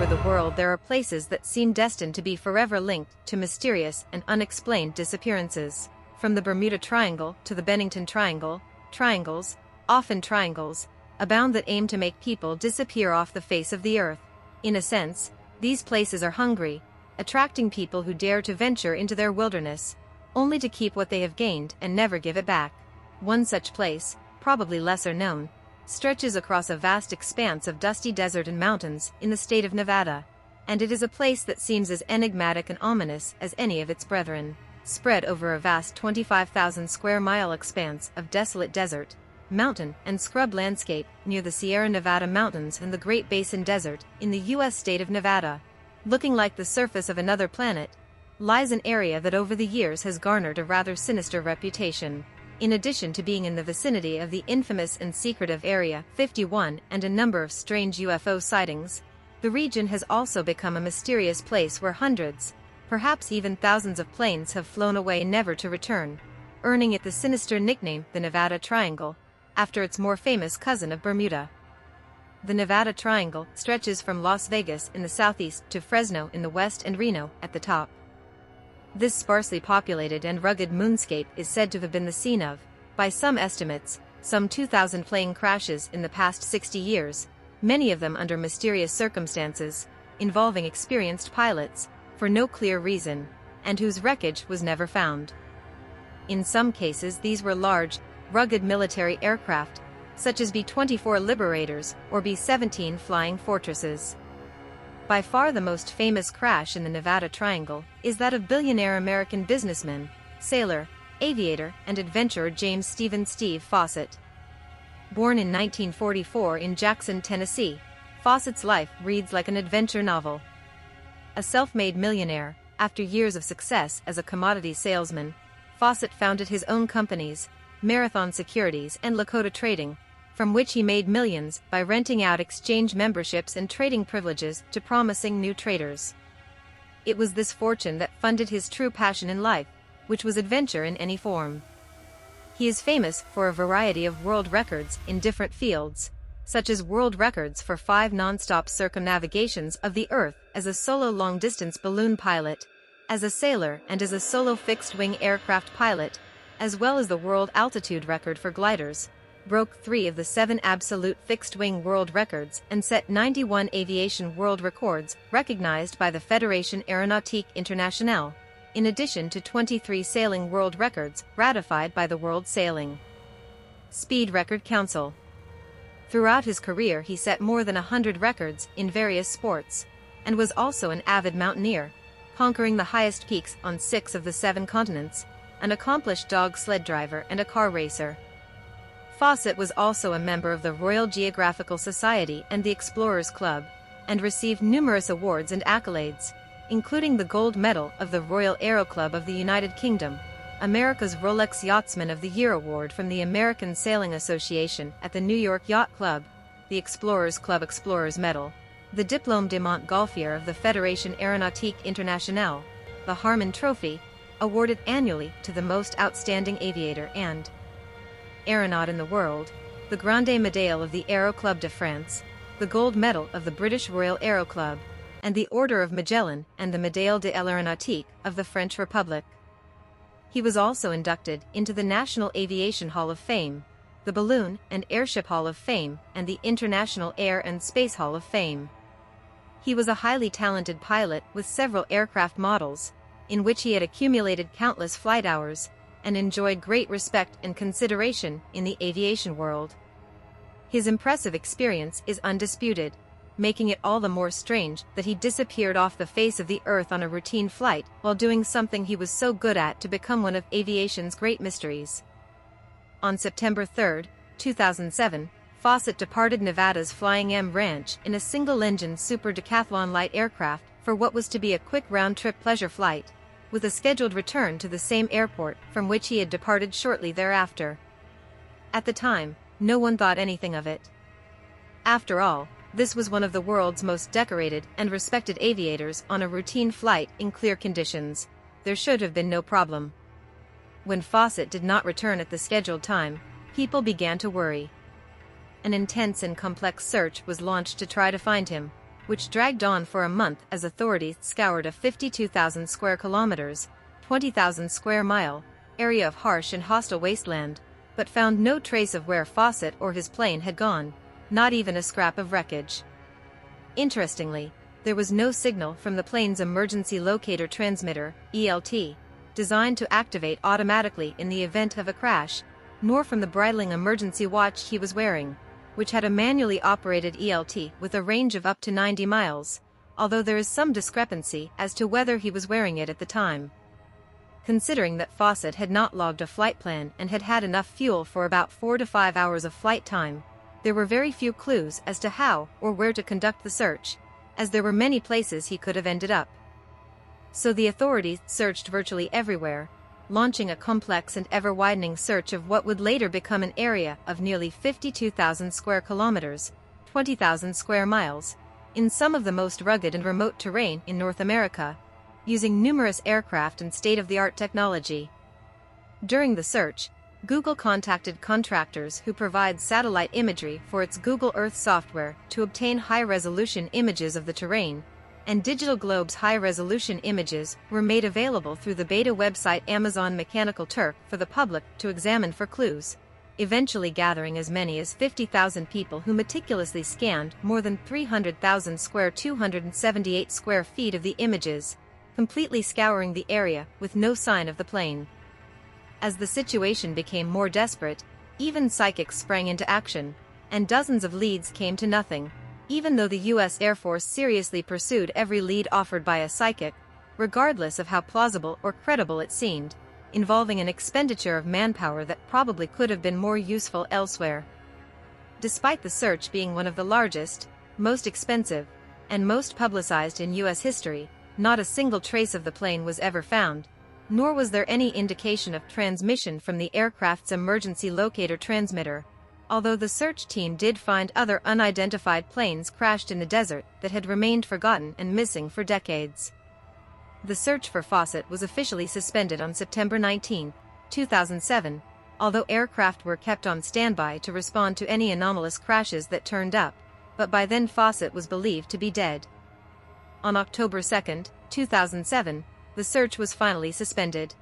over the world there are places that seem destined to be forever linked to mysterious and unexplained disappearances. From the Bermuda Triangle to the Bennington Triangle, triangles, often triangles, abound that aim to make people disappear off the face of the earth. In a sense, these places are hungry, attracting people who dare to venture into their wilderness, only to keep what they have gained and never give it back. One such place, probably lesser known, stretches across a vast expanse of dusty desert and mountains in the state of Nevada, and it is a place that seems as enigmatic and ominous as any of its brethren. Spread over a vast 25,000 square mile expanse of desolate desert, mountain and scrub landscape near the Sierra Nevada mountains and the Great Basin Desert in the U.S. state of Nevada, looking like the surface of another planet, lies an area that over the years has garnered a rather sinister reputation. In addition to being in the vicinity of the infamous and secretive Area 51 and a number of strange UFO sightings, the region has also become a mysterious place where hundreds, perhaps even thousands of planes have flown away never to return, earning it the sinister nickname the Nevada Triangle, after its more famous cousin of Bermuda. The Nevada Triangle stretches from Las Vegas in the southeast to Fresno in the west and Reno at the top. This sparsely populated and rugged moonscape is said to have been the scene of, by some estimates, some 2,000 plane crashes in the past 60 years, many of them under mysterious circumstances, involving experienced pilots, for no clear reason, and whose wreckage was never found. In some cases these were large, rugged military aircraft, such as B-24 Liberators or B-17 Flying Fortresses. By far the most famous crash in the Nevada Triangle is that of billionaire American businessman, sailor, aviator, and adventurer James Stephen "Steve" Fossett. Born in 1944 in Jackson, Tennessee, Fossett's life reads like an adventure novel. A self-made millionaire, after years of success as a commodity salesman, Fossett founded his own companies, Marathon Securities and Lakota Trading, from which he made millions by renting out exchange memberships and trading privileges to promising new traders. It was this fortune that funded his true passion in life, which was adventure in any form. He is famous for a variety of world records in different fields, such as world records for 5 non-stop circumnavigations of the Earth as a solo long-distance balloon pilot, as a sailor and as a solo fixed-wing aircraft pilot, as well as the world altitude record for gliders, broke 3 of the 7 absolute fixed-wing world records and set 91 aviation world records recognized by the Fédération Aéronautique Internationale, in addition to 23 sailing world records ratified by the World Sailing Speed Record Council. Throughout his career he set more than 100 records in various sports, and was also an avid mountaineer, conquering the highest peaks on 6 of the 7 continents, an accomplished dog sled driver and a car racer. Fossett was also a member of the Royal Geographical Society and the Explorers Club, and received numerous awards and accolades, including the Gold Medal of the Royal Aero Club of the United Kingdom, America's Rolex Yachtsman of the Year Award from the American Sailing Association at the New York Yacht Club, the Explorers Club Explorers Medal, the Diplôme de Montgolfier of the Fédération Aéronautique Internationale, the Harmon Trophy, awarded annually to the most outstanding aviator and aeronaut in the world, the Grande Médaille of the Aero Club de France, the Gold Medal of the British Royal Aero Club, and the Order of Magellan and the Médaille de l'Aéronautique of the French Republic. He was also inducted into the National Aviation Hall of Fame, the Balloon and Airship Hall of Fame, and the International Air and Space Hall of Fame. He was a highly talented pilot with several aircraft models, in which he had accumulated countless flight hours, and enjoyed great respect and consideration in the aviation world. His impressive experience is undisputed, making it all the more strange that he disappeared off the face of the earth on a routine flight while doing something he was so good at to become one of aviation's great mysteries. On September 3, 2007, Fossett departed Nevada's Flying M Ranch in a single-engine Super Decathlon light aircraft for what was to be a quick round-trip pleasure flight, with a scheduled return to the same airport from which he had departed shortly thereafter. At the time, no one thought anything of it. After all, this was one of the world's most decorated and respected aviators on a routine flight in clear conditions. There should have been no problem. When Fossett did not return at the scheduled time, people began to worry. An intense and complex search was launched to try to find him, which dragged on for a month as authorities scoured a 52,000 square kilometers, 20,000 square mile, area of harsh and hostile wasteland, but found no trace of where Fossett or his plane had gone, not even a scrap of wreckage. Interestingly, there was no signal from the plane's emergency locator transmitter, ELT, designed to activate automatically in the event of a crash, nor from the bridling emergency watch he was wearing, which had a manually operated ELT with a range of up to 90 miles, although there is some discrepancy as to whether he was wearing it at the time. Considering that Fossett had not logged a flight plan and had had enough fuel for about 4 to 5 hours of flight time, there were very few clues as to how or where to conduct the search, as there were many places he could have ended up. So the authorities searched virtually everywhere, launching a complex and ever-widening search of what would later become an area of nearly 52,000 square kilometers, 20,000 square miles, in some of the most rugged and remote terrain in North America, using numerous aircraft and state-of-the-art technology. During the search, Google contacted contractors who provide satellite imagery for its Google Earth software to obtain high-resolution images of the terrain, and Digital Globe's high-resolution images were made available through the beta website Amazon Mechanical Turk for the public to examine for clues, eventually gathering as many as 50,000 people who meticulously scanned more than 300,000 square 278 square feet of the images, completely scouring the area with no sign of the plane. As the situation became more desperate, even psychics sprang into action, and dozens of leads came to nothing, even though the U.S. Air Force seriously pursued every lead offered by a psychic, regardless of how plausible or credible it seemed, involving an expenditure of manpower that probably could have been more useful elsewhere. Despite the search being one of the largest, most expensive, and most publicized in U.S. history, not a single trace of the plane was ever found, nor was there any indication of transmission from the aircraft's emergency locator transmitter, although the search team did find other unidentified planes crashed in the desert that had remained forgotten and missing for decades. The search for Fossett was officially suspended on September 19, 2007, although aircraft were kept on standby to respond to any anomalous crashes that turned up, but by then Fossett was believed to be dead. On October 2, 2007, the search was finally suspended.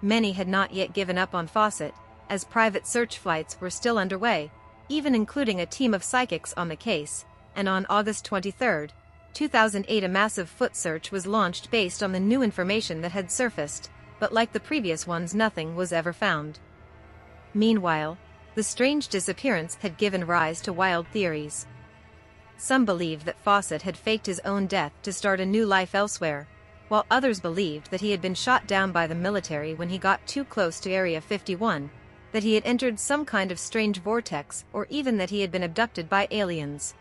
Many had not yet given up on Fossett, as private search flights were still underway, even including a team of psychics on the case, and on August 23, 2008 a massive foot search was launched based on the new information that had surfaced, but like the previous ones nothing was ever found. Meanwhile, the strange disappearance had given rise to wild theories. Some believed that Fossett had faked his own death to start a new life elsewhere, while others believed that he had been shot down by the military when he got too close to Area 51, that he had entered some kind of strange vortex, or even that he had been abducted by aliens.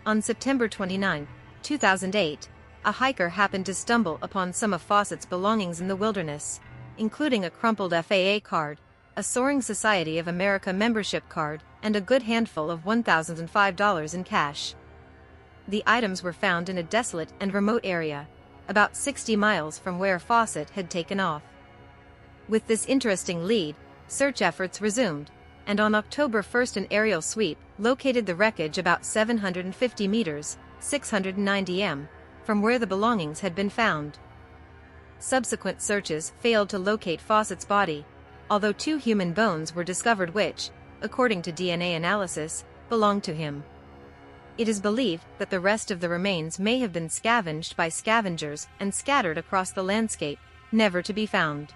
On September 29, 2008, a hiker happened to stumble upon some of Fossett's belongings in the wilderness, including a crumpled FAA card, a Soaring Society of America membership card, and a good handful of $1,005 in cash. The items were found in a desolate and remote area, about 60 miles from where Fossett had taken off. With this interesting lead, search efforts resumed, and on October 1 an aerial sweep located the wreckage about 750 meters, 690 m, from where the belongings had been found. Subsequent searches failed to locate Fossett's body, although 2 human bones were discovered which, according to DNA analysis, belonged to him. It is believed that the rest of the remains may have been scavenged by scavengers and scattered across the landscape, never to be found.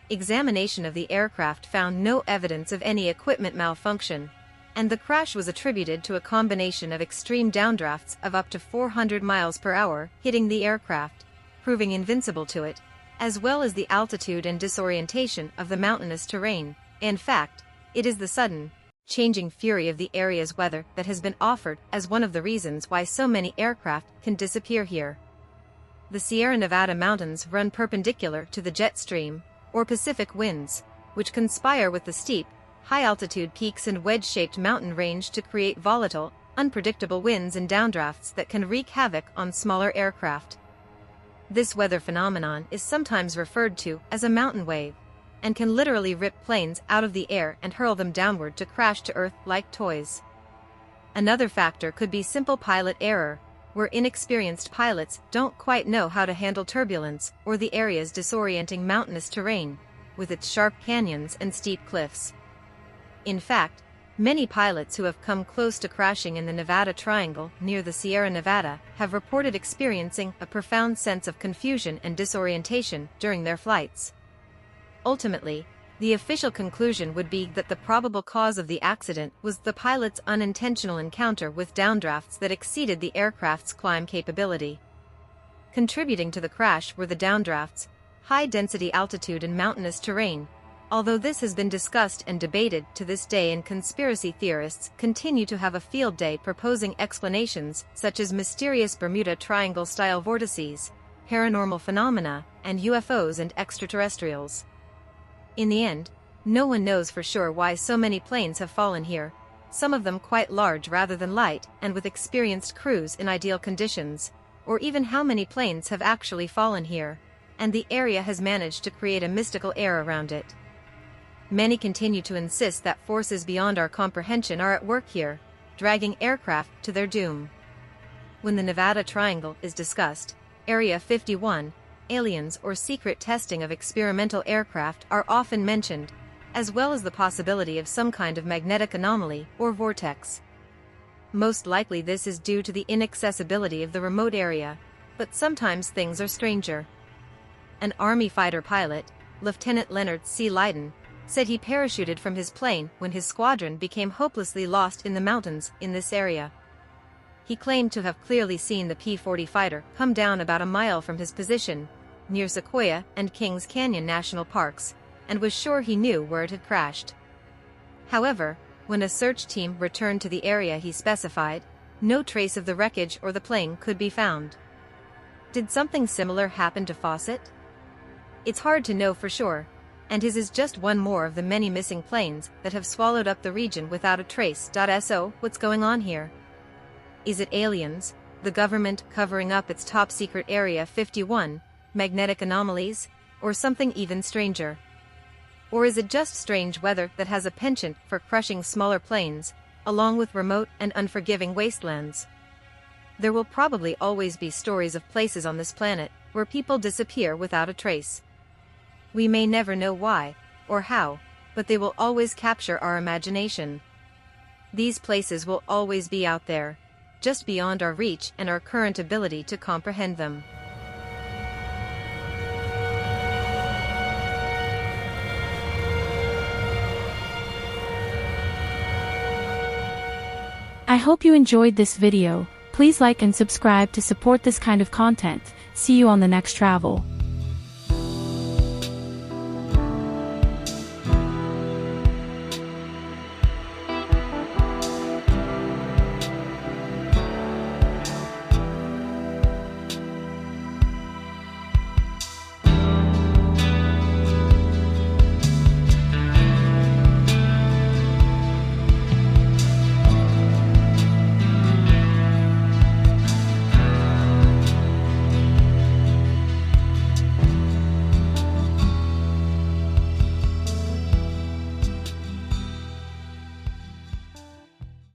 Examination of the aircraft found no evidence of any equipment malfunction, and the crash was attributed to a combination of extreme downdrafts of up to 400 miles per hour hitting the aircraft, proving invincible to it, as well as the altitude and disorientation of the mountainous terrain. In fact, it is the sudden, changing fury of the area's weather that has been offered as one of the reasons why so many aircraft can disappear here. The Sierra Nevada mountains run perpendicular to the jet stream, or Pacific winds, which conspire with the steep, high-altitude peaks and wedge-shaped mountain range to create volatile, unpredictable winds and downdrafts that can wreak havoc on smaller aircraft. This weather phenomenon is sometimes referred to as a mountain wave, and can literally rip planes out of the air and hurl them downward to crash to earth like toys. Another factor could be simple pilot error, where inexperienced pilots don't quite know how to handle turbulence or the area's disorienting mountainous terrain, with its sharp canyons and steep cliffs. In fact, many pilots who have come close to crashing in the Nevada Triangle near the Sierra Nevada have reported experiencing a profound sense of confusion and disorientation during their flights. Ultimately, the official conclusion would be that the probable cause of the accident was the pilot's unintentional encounter with downdrafts that exceeded the aircraft's climb capability. Contributing to the crash were the downdrafts, high-density altitude and mountainous terrain. Although this has been discussed and debated to this day, and conspiracy theorists continue to have a field day proposing explanations such as mysterious Bermuda Triangle-style vortices, paranormal phenomena, and UFOs and extraterrestrials. In the end, no one knows for sure why so many planes have fallen here, some of them quite large rather than light and with experienced crews in ideal conditions, or even how many planes have actually fallen here, and the area has managed to create a mystical air around it. Many continue to insist that forces beyond our comprehension are at work here, dragging aircraft to their doom. When the Nevada Triangle is discussed, Area 51, aliens or secret testing of experimental aircraft are often mentioned, as well as the possibility of some kind of magnetic anomaly or vortex. Most likely this is due to the inaccessibility of the remote area, but sometimes things are stranger. An Army fighter pilot, Lieutenant Leonard C. Lydon, said he parachuted from his plane when his squadron became hopelessly lost in the mountains in this area. He claimed to have clearly seen the P-40 fighter come down about a mile from his position, near Sequoia and Kings Canyon National Parks, and was sure he knew where it had crashed. However, when a search team returned to the area he specified, no trace of the wreckage or the plane could be found. Did something similar happen to Fossett? It's hard to know for sure, and his is just one more of the many missing planes that have swallowed up the region without a trace. So, what's going on here? Is it aliens, the government covering up its top-secret Area 51, magnetic anomalies, or something even stranger? Or is it just strange weather that has a penchant for crushing smaller planes, along with remote and unforgiving wastelands? There will probably always be stories of places on this planet where people disappear without a trace. We may never know why, or how, but they will always capture our imagination. These places will always be out there, just beyond our reach and our current ability to comprehend them. I hope you enjoyed this video. Please like and subscribe to support this kind of content. See you on the next travel.